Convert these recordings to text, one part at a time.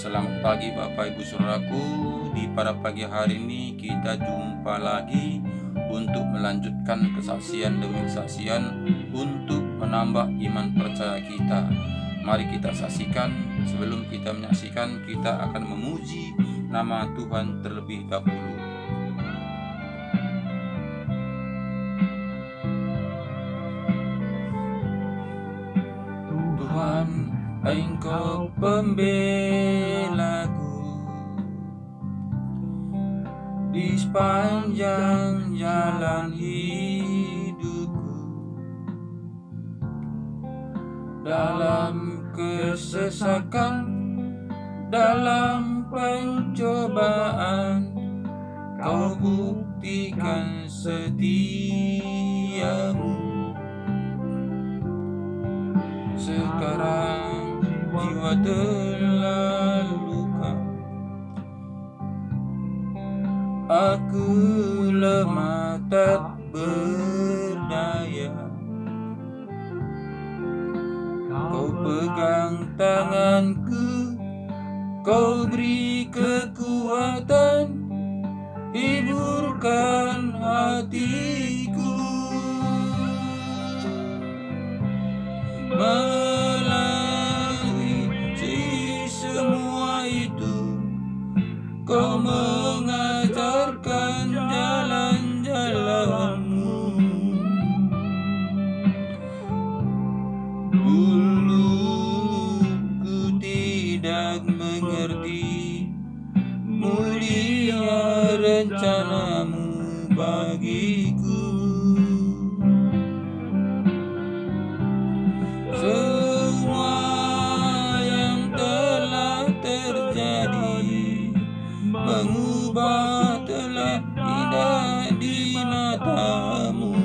Selamat pagi Bapak Ibu Saudaraku. Di pada pagi hari ini kita jumpa lagi untuk melanjutkan kesaksian demi kesaksian untuk menambah iman percaya kita. Mari kita saksikan. Sebelum kita menyaksikan, kita akan memuji nama Tuhan terlebih dahulu. Tuhan, Engkau pembelaku di sepanjang jalan hidupku, dalam kesesakan, dalam pencobaan, Kau buktikan setiamu. Sekarang jiwa telah luka, aku lemah tak berdaya. Kau pegang tanganku, Kau beri kekuatan, hiburkan hatiku. Melalui semua itu, Kau mengajarkan jalan-jalan-Mu. Dulu ku tidak mengerti mulia rencana-Mu bagiku. Semua yang telah terjadi mengubah telah indah di mata-Mu.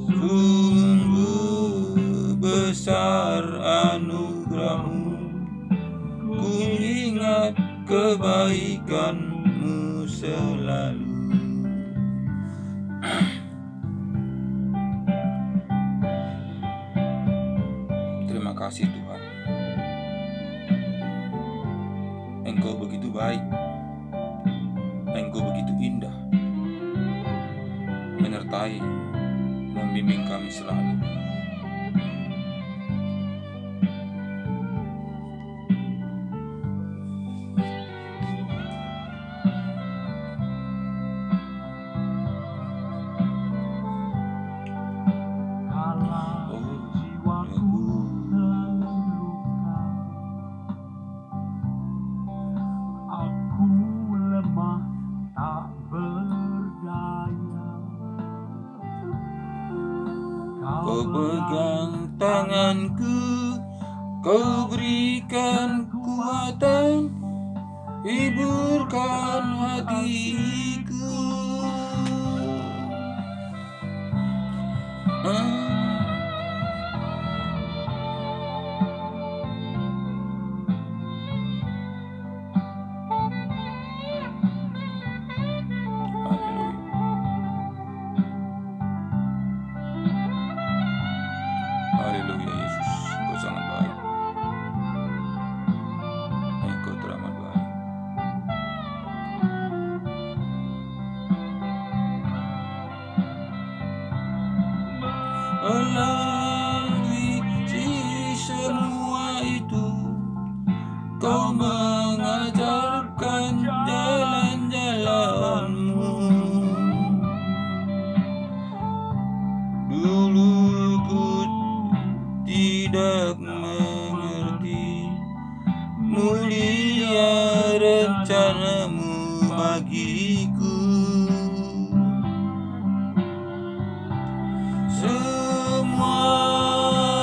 Sungguh besar anugerah-Mu, ku ingat kebaikan-Mu selalu. Terima kasih Tuhan, Engkau begitu baik, Engkau begitu indah, menyertai, membimbing kami selalu. Kau pegang tanganku, Kau berikan kekuatan, hiburkan hatiku. Haleluya Yesus, Engkau sangat baik, Engkau teramat baik. Melalui semua itu, Kau mengajarkan jalan-jalan-Mu. Dulu ku tidak mengerti mulia rencana-Mu bagiku. Semua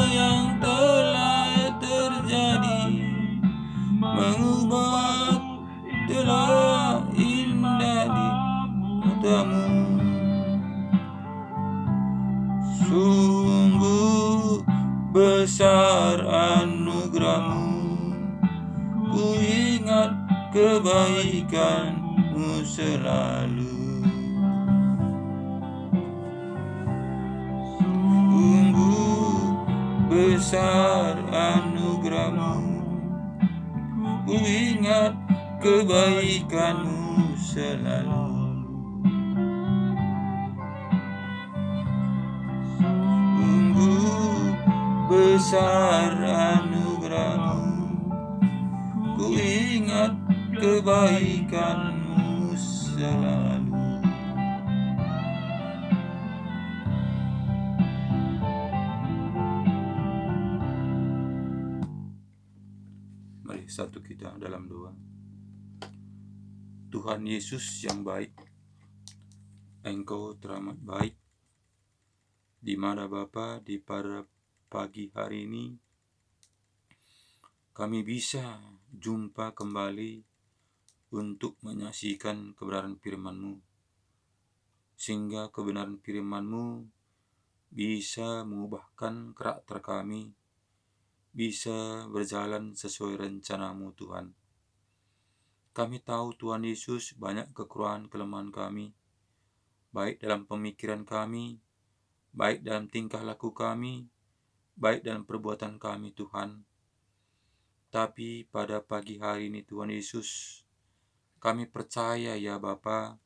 yang telah terjadi mengubah telah indah di mata-Mu. Sungguh besar anugerah-Mu, ku ingat kebaikan-Mu selalu. Sungguh besar anugerah-Mu. Ku ingat kebaikan-Mu selalu. Sungguh besar anugerah-Mu. Ku ingat kebaikan-Mu selalu. Mari satu kita dalam doa. Tuhan Yesus yang baik, Engkau teramat baik, di mana Bapa di pada pagi hari ini kami bisa jumpa kembali untuk menyaksikan kebenaran firman-Mu, sehingga kebenaran firman-Mu bisa mengubahkan karakter kami, bisa berjalan sesuai rencana-Mu Tuhan. Kami tahu Tuhan Yesus banyak kekurangan kelemahan kami, baik dalam pemikiran kami, baik dalam tingkah laku kami, baik dalam perbuatan kami Tuhan. Tapi pada pagi hari ini Tuhan Yesus, kami percaya ya Bapa,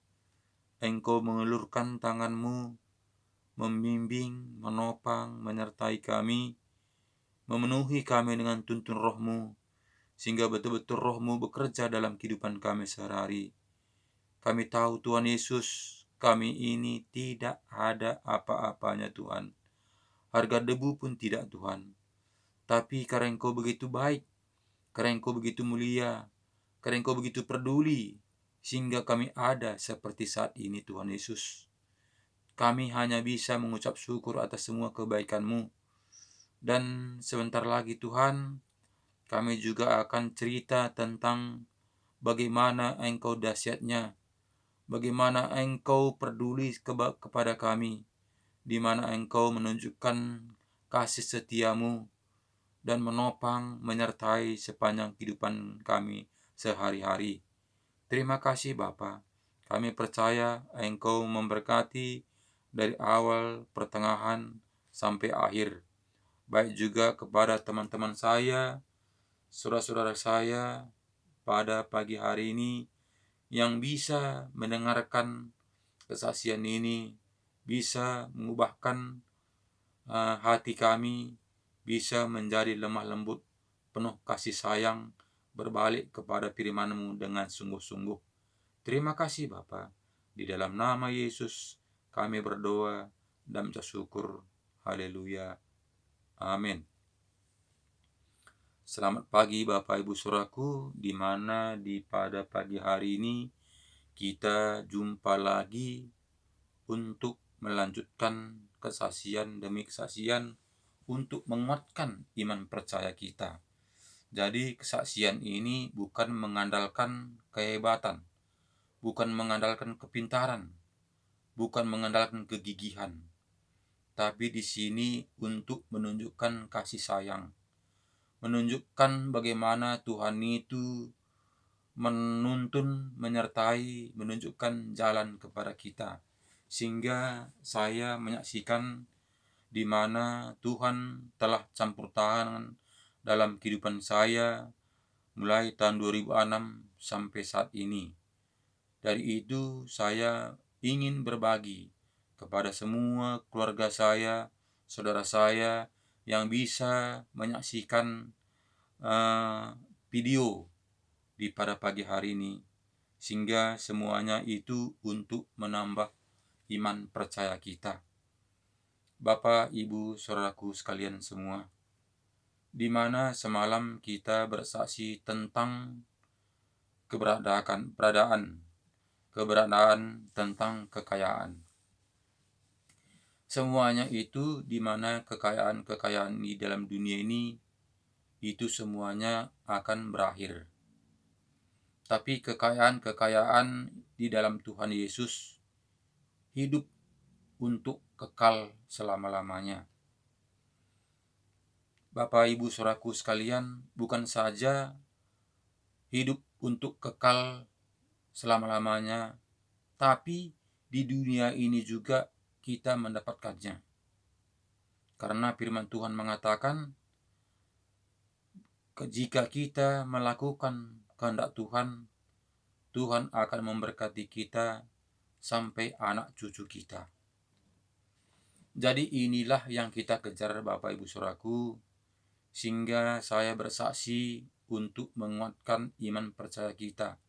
Engkau mengulurkan tangan-Mu, membimbing, menopang, menyertai kami, memenuhi kami dengan tuntun Roh-Mu, sehingga betul-betul Roh-Mu bekerja dalam kehidupan kami sehari-hari. Kami tahu Tuhan Yesus, kami ini tidak ada apa-apanya Tuhan. Harga debu pun tidak Tuhan. Tapi karena Engkau begitu baik, karena Engkau begitu mulia, karena Engkau begitu peduli, sehingga kami ada seperti saat ini Tuhan Yesus. Kami hanya bisa mengucap syukur atas semua kebaikan-Mu. Dan sebentar lagi Tuhan, kami juga akan cerita tentang bagaimana Engkau dahsyatnya, bagaimana Engkau peduli kepada kami, di mana Engkau menunjukkan kasih setia-Mu dan menopang, menyertai sepanjang kehidupan kami sehari-hari. Terima kasih Bapa. Kami percaya Engkau memberkati dari awal, pertengahan, sampai akhir. Baik juga kepada teman-teman saya, saudara-saudara saya pada pagi hari ini yang bisa mendengarkan kesaksian ini, bisa mengubahkan hati kami, bisa menjadi lemah lembut, penuh kasih sayang, berbalik kepada firman-Mu dengan sungguh-sungguh. Terima kasih Bapa. Di dalam nama Yesus kami berdoa dan mengucap syukur. Haleluya. Amin. Selamat pagi Bapak Ibu Saudaraku, di mana pada pagi hari ini kita jumpa lagi untuk melanjutkan kesaksian demi kesaksian untuk menguatkan iman percaya kita. Jadi kesaksian ini bukan mengandalkan kehebatan, bukan mengandalkan kepintaran, bukan mengandalkan kegigihan, tapi di sini untuk menunjukkan kasih sayang, menunjukkan bagaimana Tuhan itu menuntun, menyertai, menunjukkan jalan kepada kita. Sehingga saya menyaksikan di mana Tuhan telah campur tangan dalam kehidupan saya mulai tahun 2006 sampai saat ini. Dari itu saya ingin berbagi kepada semua keluarga saya, saudara saya yang bisa menyaksikan video di pada pagi hari ini, sehingga semuanya itu untuk menambah iman percaya kita. Bapak, Ibu, saudaraku sekalian semua, di mana semalam kita bersaksi tentang keberadaan tentang kekayaan. Semuanya itu di mana kekayaan di dalam dunia ini itu semuanya akan berakhir. Tapi kekayaan di dalam Tuhan Yesus hidup untuk kekal selama-lamanya. Bapak Ibu Saudaraku sekalian, bukan saja hidup untuk kekal selama-lamanya, tapi di dunia ini juga kita mendapatkannya. Karena firman Tuhan mengatakan, jika kita melakukan kehendak Tuhan, Tuhan akan memberkati kita sampai anak cucu kita. Jadi inilah yang kita kejar Bapak Ibu Saudaraku, sehingga saya bersaksi untuk menguatkan iman percaya kita,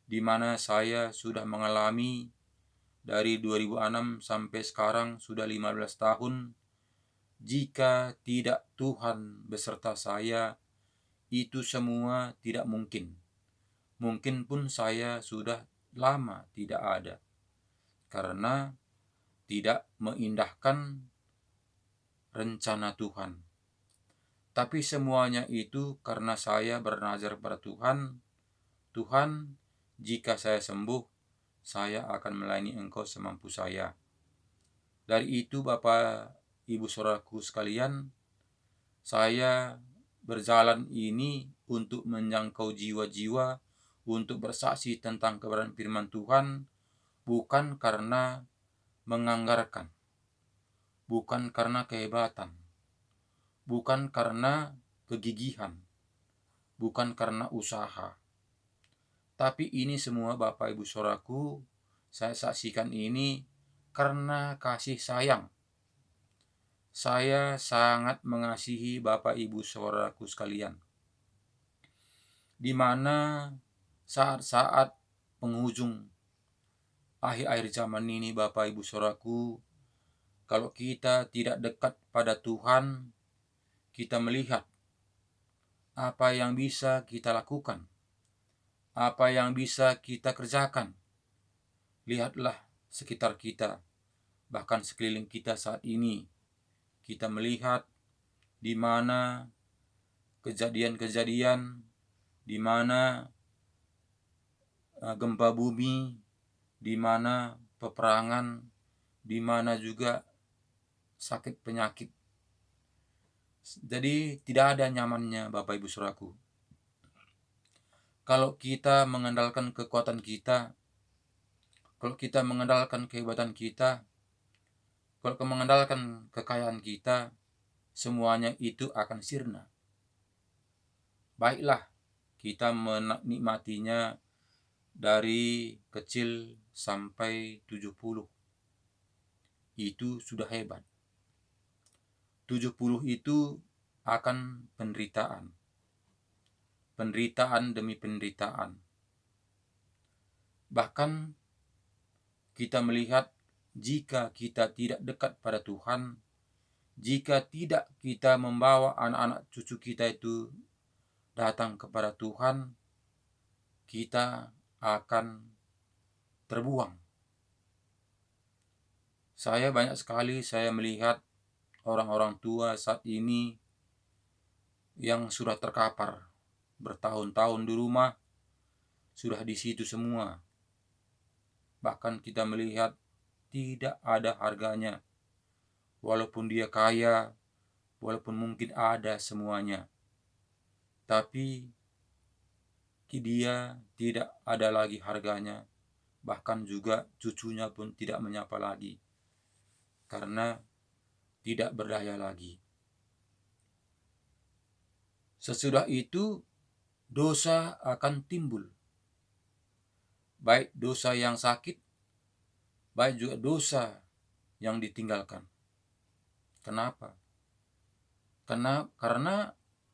di mana saya sudah mengalami dari 2006 sampai sekarang sudah 15 tahun. Jika tidak Tuhan beserta saya, itu semua tidak mungkin. Mungkin pun saya sudah lama tidak ada, karena tidak mengindahkan rencana Tuhan. Tapi semuanya itu karena saya bernazar pada Tuhan, Tuhan, jika saya sembuh, saya akan melayani Engkau semampu saya. Dari itu Bapak Ibu Saudaraku sekalian, saya berjalan ini untuk menjangkau jiwa-jiwa, untuk bersaksi tentang kebenaran firman Tuhan, bukan karena menganggarkan, bukan karena kehebatan, bukan karena kegigihan, bukan karena usaha. Tapi ini semua Bapak Ibu Saudaraku, saya saksikan ini karena kasih sayang. Saya sangat mengasihi Bapak Ibu Saudaraku sekalian, di mana saat-saat penghujung akhir-akhir zaman ini Bapak Ibu Saudaraku, kalau kita tidak dekat pada Tuhan, kita melihat apa yang bisa kita lakukan, apa yang bisa kita kerjakan. Lihatlah sekitar kita, bahkan sekeliling kita saat ini. Kita melihat di mana kejadian-kejadian, di mana gempa bumi, di mana peperangan, di mana juga sakit penyakit. Jadi tidak ada nyamannya Bapak Ibu Saudaraku. Kalau kita mengandalkan kekuatan kita, kalau kita mengandalkan kehebatan kita, kalau kita mengandalkan kekayaan kita, semuanya itu akan sirna. Baiklah, kita menikmatinya dari kecil sampai 70. Itu sudah hebat. 70 itu akan penderitaan. Penderitaan demi penderitaan. Bahkan kita melihat jika kita tidak dekat pada Tuhan, jika tidak kita membawa anak-anak cucu kita itu datang kepada Tuhan, kita akan terbuang. Saya banyak sekali saya melihat orang-orang tua saat ini yang sudah terkapar bertahun-tahun di rumah, sudah di situ semua. Bahkan kita melihat tidak ada harganya. Walaupun dia kaya, walaupun mungkin ada semuanya, tapi dia tidak ada lagi harganya. Bahkan juga cucunya pun tidak menyapa lagi, karena tidak berdaya lagi. Sesudah itu dosa akan timbul. Baik dosa yang sakit, baik juga dosa yang ditinggalkan. Kenapa? Karena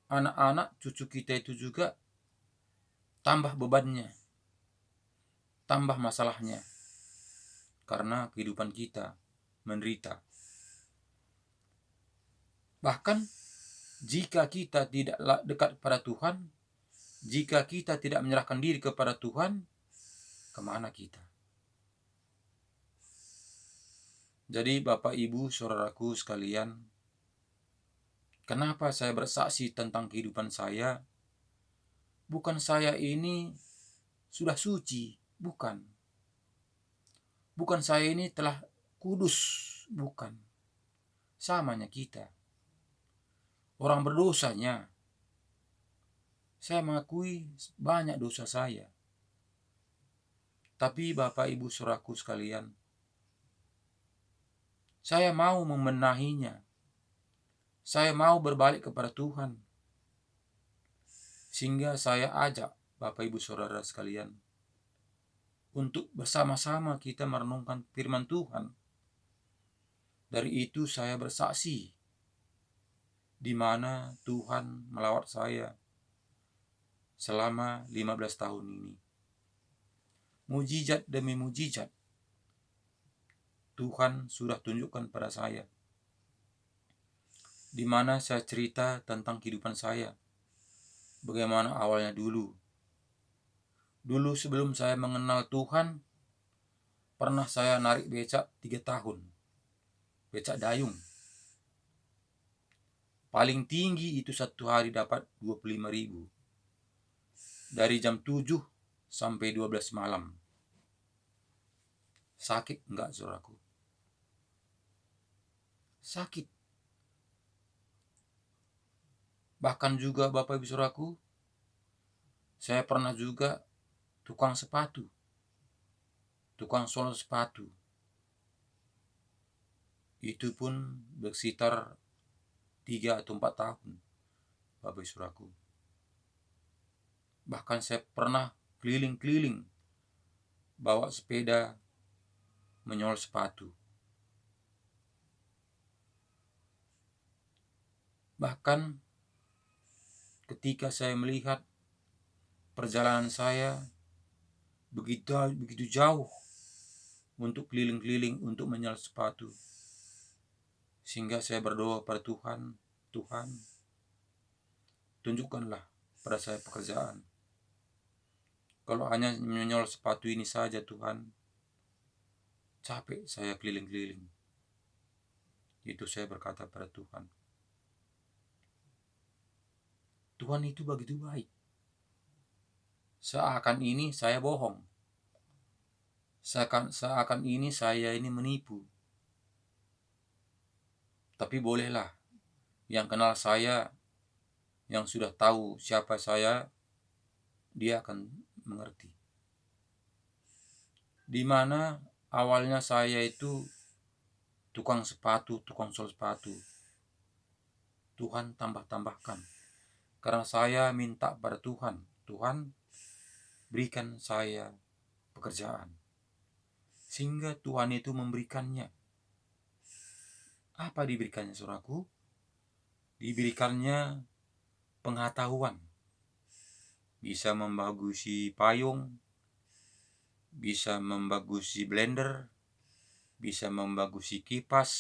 anak-anak cucu kita itu juga tambah bebannya, tambah masalahnya, karena kehidupan kita menderita. Bahkan jika kita tidak dekat pada Tuhan, jika kita tidak menyerahkan diri kepada Tuhan, kemana kita? Jadi Bapak Ibu Saudaraku sekalian, kenapa saya bersaksi tentang kehidupan saya? Bukan saya ini sudah suci, bukan. Bukan saya ini telah kudus, bukan. Samanya kita. Orang berdosanya. Saya mengakui banyak dosa saya. Tapi Bapak Ibu Saudaraku sekalian, saya mau membenahinya. Saya mau berbalik kepada Tuhan. Sehingga saya ajak Bapak Ibu Saudara sekalian untuk bersama-sama kita merenungkan firman Tuhan. Dari itu saya bersaksi di mana Tuhan melawat saya selama 15 tahun ini. Mujizat demi mujizat Tuhan sudah tunjukkan pada saya, di mana saya cerita tentang kehidupan saya, bagaimana awalnya dulu. Dulu sebelum saya mengenal Tuhan, pernah saya narik becak 3 tahun, becak dayung. Paling tinggi itu satu hari dapat 25.000. Dari jam 7 sampai 12 malam. Sakit enggak, saudaraku? Sakit. Bahkan juga Bapak Ibu Saudaraku, saya pernah juga tukang sepatu. Tukang sol sepatu. Itu pun bersekitar 3 atau 4 tahun, Bapak Ibu Saudaraku. Bahkan saya pernah keliling-keliling bawa sepeda menyol sepatu. Bahkan ketika saya melihat perjalanan saya begitu jauh untuk keliling-keliling untuk menyol sepatu, sehingga saya berdoa pada Tuhan, Tuhan, tunjukkanlah pada saya pekerjaan. Kalau hanya menyol sepatu ini saja Tuhan, capek saya keliling-keliling. Itu saya berkata pada Tuhan. Tuhan itu begitu baik. Seakan ini saya bohong. Seakan ini saya ini menipu. Tapi bolehlah, yang kenal saya, yang sudah tahu siapa saya, dia akan mengerti. Di mana awalnya saya itu tukang sepatu, tukang sol sepatu. Tuhan tambah-tambahkan. Karena saya minta pada Tuhan, Tuhan berikan saya pekerjaan. Sehingga Tuhan itu memberikannya. Apa diberikannya, saudaraku? Diberikannya pengetahuan. Bisa membagusi payung, bisa membagusi blender, bisa membagusi kipas,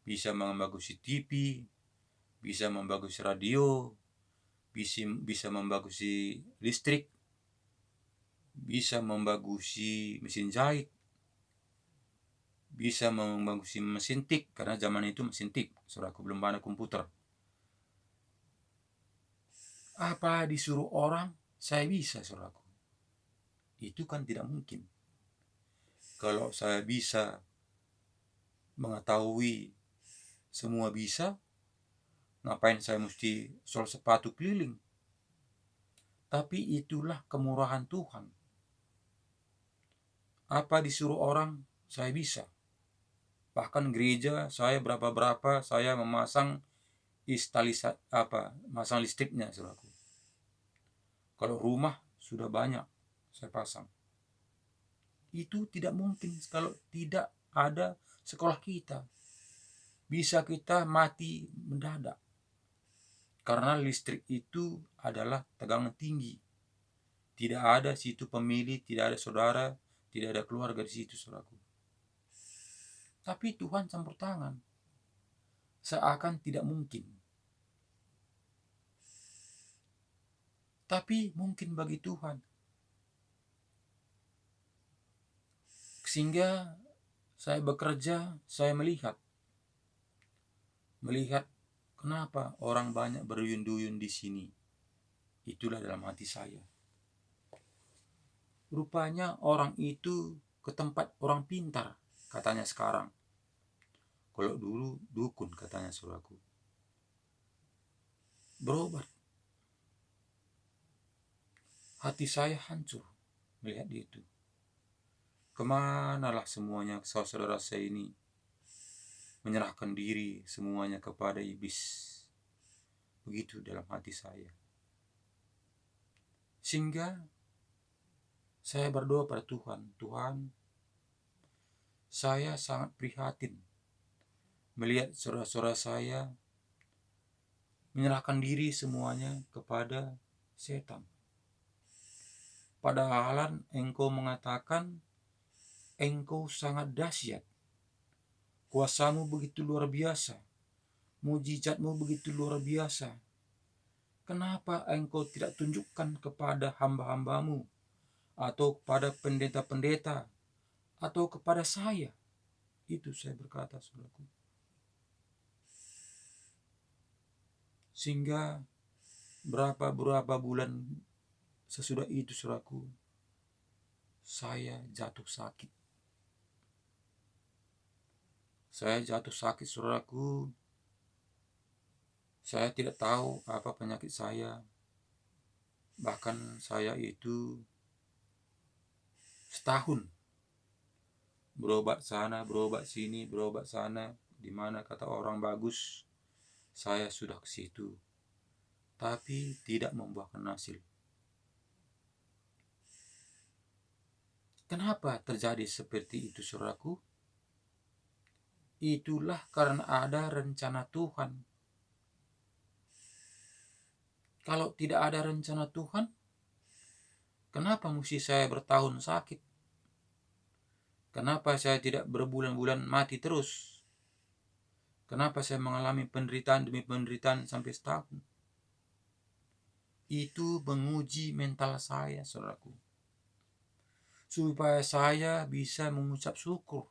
bisa membagusi TV, bisa membagusi radio, bisa membagusi listrik, bisa membagusi mesin jahit, bisa membagusi mesin tik, karena zaman itu mesin tik, saudaraku, belum ada komputer. Apa disuruh orang, saya bisa, saudaraku. Itu kan tidak mungkin. Kalau saya bisa mengetahui semua bisa, ngapain saya mesti sol sepatu keliling? Tapi itulah kemurahan Tuhan. Apa disuruh orang, saya bisa. Bahkan gereja saya berapa saya memasang masang listriknya, saudaraku. Kalau rumah sudah banyak saya pasang. Itu tidak mungkin kalau tidak ada sekolah kita. Bisa kita mati mendadak. Karena listrik itu adalah tegangan tinggi. Tidak ada situ pemilih, tidak ada saudara, tidak ada keluarga di situ, saudaraku. Tapi Tuhan campur tangan. Seakan tidak mungkin. Tapi mungkin bagi Tuhan. Sehingga saya bekerja, saya melihat kenapa orang banyak berduyun-duyun di sini. Itulah dalam hati saya. Rupanya orang itu ke tempat orang pintar, katanya sekarang. Kalau dulu dukun, katanya, saudaraku. Berobat. Hati saya hancur melihat itu. Kemanalah semuanya saudara saya ini menyerahkan diri semuanya kepada iblis. Begitu dalam hati saya. Sehingga saya berdoa pada Tuhan, Tuhan, saya sangat prihatin melihat saudara-saudara saya menyerahkan diri semuanya kepada setan. Padahal Engkau mengatakan Engkau sangat dahsyat, kuasamu begitu luar biasa, mujizatmu begitu luar biasa. Kenapa Engkau tidak tunjukkan kepada hamba-hambamu atau kepada pendeta-pendeta atau kepada saya? Itu saya berkata, saudaraku. Sehingga berapa bulan sesudah itu, saudaraku, saya jatuh sakit. Saudaraku. Saya tidak tahu apa penyakit saya. Bahkan saya itu setahun berobat sana, berobat sini, berobat sana. Di mana kata orang bagus, saya sudah ke situ. Tapi tidak membuahkan hasil. Kenapa terjadi seperti itu, saudaraku? Itulah karena ada rencana Tuhan. Kalau tidak ada rencana Tuhan, kenapa mesti saya bertahun sakit? Kenapa saya tidak berbulan-bulan mati terus? Kenapa saya mengalami penderitaan demi penderitaan sampai setahun? Itu menguji mental saya, saudaraku. Supaya saya bisa mengucap syukur.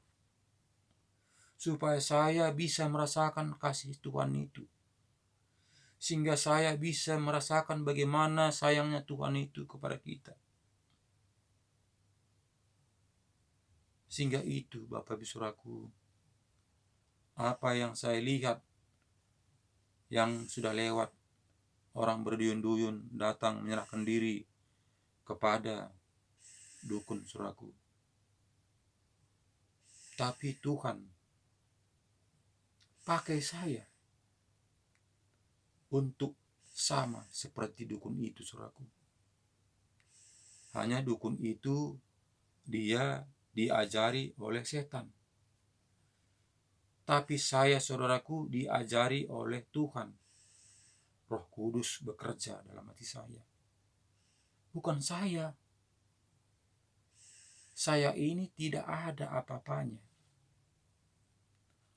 Supaya saya bisa merasakan kasih Tuhan itu. Sehingga saya bisa merasakan bagaimana sayangnya Tuhan itu kepada kita. Sehingga itu, Bapak Ibu Saudaraku, apa yang saya lihat yang sudah lewat, orang berduyun-duyun datang menyerahkan diri kepada dukun, saudaraku. Tapi Tuhan pakai saya untuk sama seperti dukun itu, saudaraku. Hanya dukun itu dia diajari oleh setan. Tapi saya, saudaraku, diajari oleh Tuhan. Roh Kudus bekerja dalam hati saya. Bukan saya. Saya ini tidak ada apa-apanya.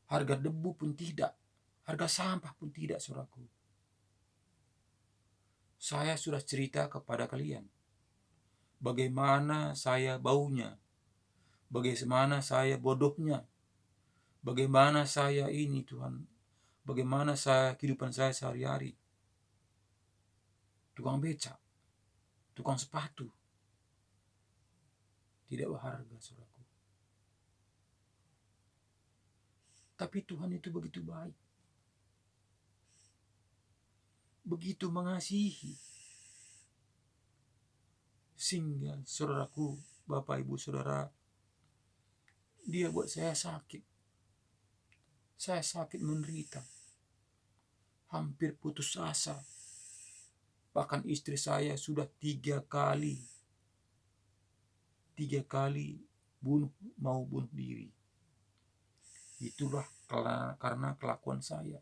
Harga debu pun tidak. Harga sampah pun tidak, saudaraku. Saya sudah cerita kepada kalian. Bagaimana saya baunya. Bagaimana saya bodohnya. Bagaimana saya ini, Tuhan. Bagaimana kehidupan saya sehari-hari. Tukang becak. Tukang sepatu. Tidak berharga, saudaraku. Tapi Tuhan itu begitu baik. Begitu mengasihi. Sehingga, saudaraku, Bapak Ibu Saudara, Dia buat saya sakit. Saya sakit menderita. Hampir putus asa. Bahkan istri saya sudah 3 kali mau bunuh diri. Itulah karena kelakuan saya.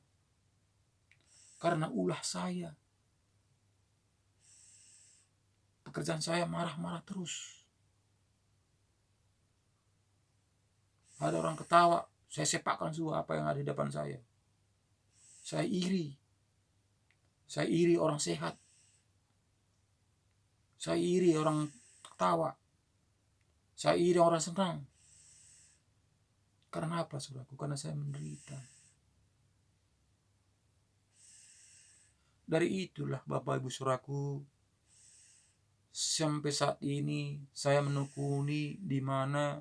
Karena ulah saya. Pekerjaan saya marah-marah terus. Ada orang ketawa, saya sepakkan semua apa yang ada di depan saya. Saya iri. Saya iri orang sehat. Saya iri orang ketawa. Saya iri orang senang. Karena apa, saudaraku? Karena saya menderita. Dari itulah, Bapak Ibu Saudaraku, sampai saat ini saya menekuni di mana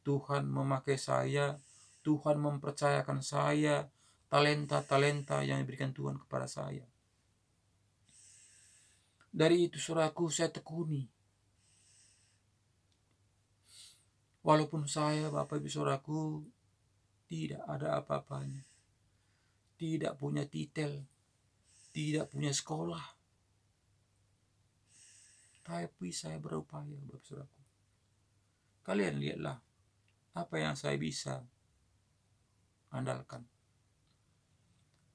Tuhan memakai saya, Tuhan mempercayakan saya talenta-talenta yang diberikan Tuhan kepada saya. Dari itu, saudaraku, saya tekuni. Walaupun saya, Bapak Ibu Saudaraku, tidak ada apa-apanya, tidak punya titel, tidak punya sekolah, tapi saya berupaya, Bapak Saudaraku. Kalian lihatlah apa yang saya bisa andalkan.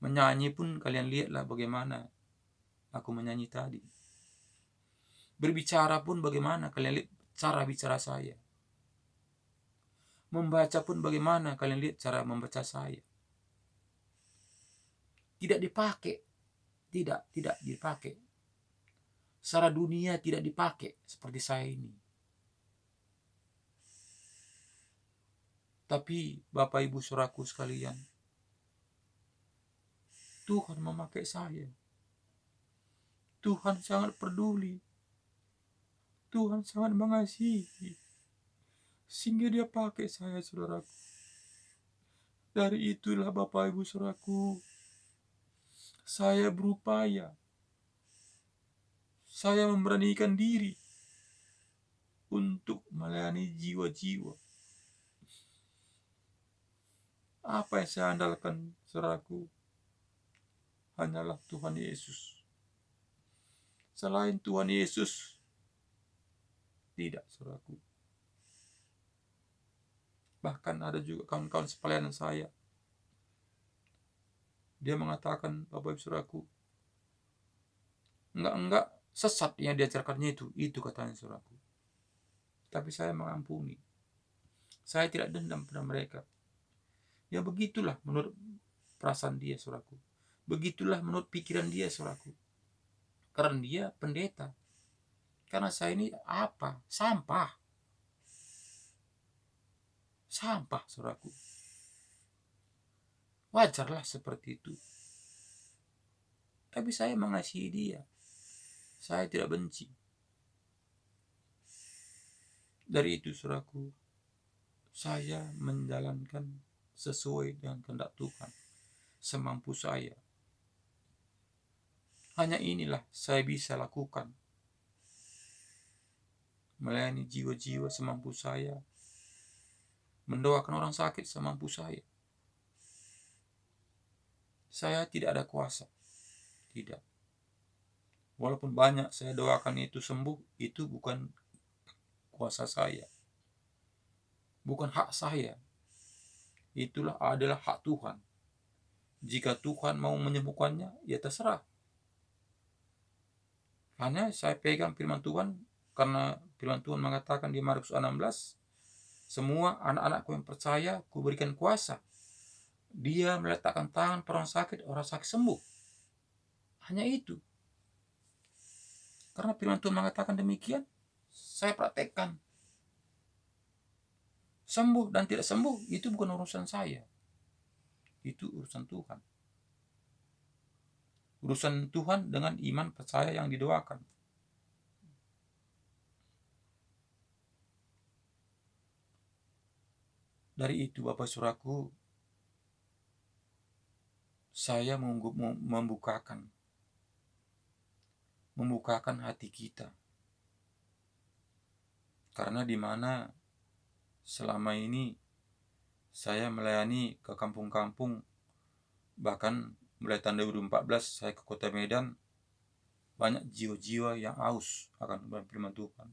Menyanyi pun kalian lihatlah bagaimana aku menyanyi tadi. Berbicara pun bagaimana kalian lihat cara bicara saya. Membaca pun bagaimana kalian lihat cara membaca saya. Tidak dipakai, tidak dipakai. Secara dunia tidak dipakai seperti saya ini. Tapi Bapak Ibu Saudaraku sekalian, Tuhan memakai saya. Tuhan sangat peduli. Tuhan sangat mengasihi. Sehingga Dia pakai saya, saudaraku. Dari itulah Bapak Ibu Saudaraku, saya berupaya. Saya memberanikan diri untuk melayani jiwa-jiwa. Apa yang saya andalkan, saudaraku? Hanyalah Tuhan Yesus. Selain Tuhan Yesus, tidak, saudaraku. Bahkan ada juga kawan-kawan sepelayanan saya. Dia mengatakan, Bapak Ibu Saudaraku, enggak sesat yang diajarkannya itu katanya, saudaraku. Tapi saya mengampuni. Saya tidak dendam pada mereka. Ya begitulah menurut perasaan dia, saudaraku. Begitulah menurut pikiran dia, saudaraku. Karena dia pendeta. Karena saya ini apa? Sampah. Sampah, saudaraku. Wajarlah seperti itu. Tapi saya mengasihi dia. Saya tidak benci. Dari itu, saudaraku, saya menjalankan sesuai dengan kehendak Tuhan, semampu saya. Hanya inilah saya bisa lakukan. Melayani jiwa-jiwa semampu saya. Mendoakan orang sakit semampu saya. Saya tidak ada kuasa. Tidak. Walaupun banyak saya doakan itu sembuh, itu bukan kuasa saya. Bukan hak saya. Itulah adalah hak Tuhan. Jika Tuhan mau menyembuhkannya, ya terserah. Hanya saya pegang firman Tuhan, karena firman Tuhan mengatakan di Markus 16, semua anak-anakku yang percaya, kuberikan kuasa. Dia meletakkan tangan pada orang sakit sembuh. Hanya itu. Karena firman Tuhan mengatakan demikian, saya praktekkan. Sembuh dan tidak sembuh, itu bukan urusan saya. Itu urusan Tuhan. Urusan Tuhan dengan iman percaya yang didoakan. Dari itu, Bapak Saudaraku, saya membukakan hati kita. Karena di mana selama ini saya melayani ke kampung-kampung, bahkan mulai tahun 2014 saya ke Kota Medan, banyak jiwa-jiwa yang aus akan firman Tuhan.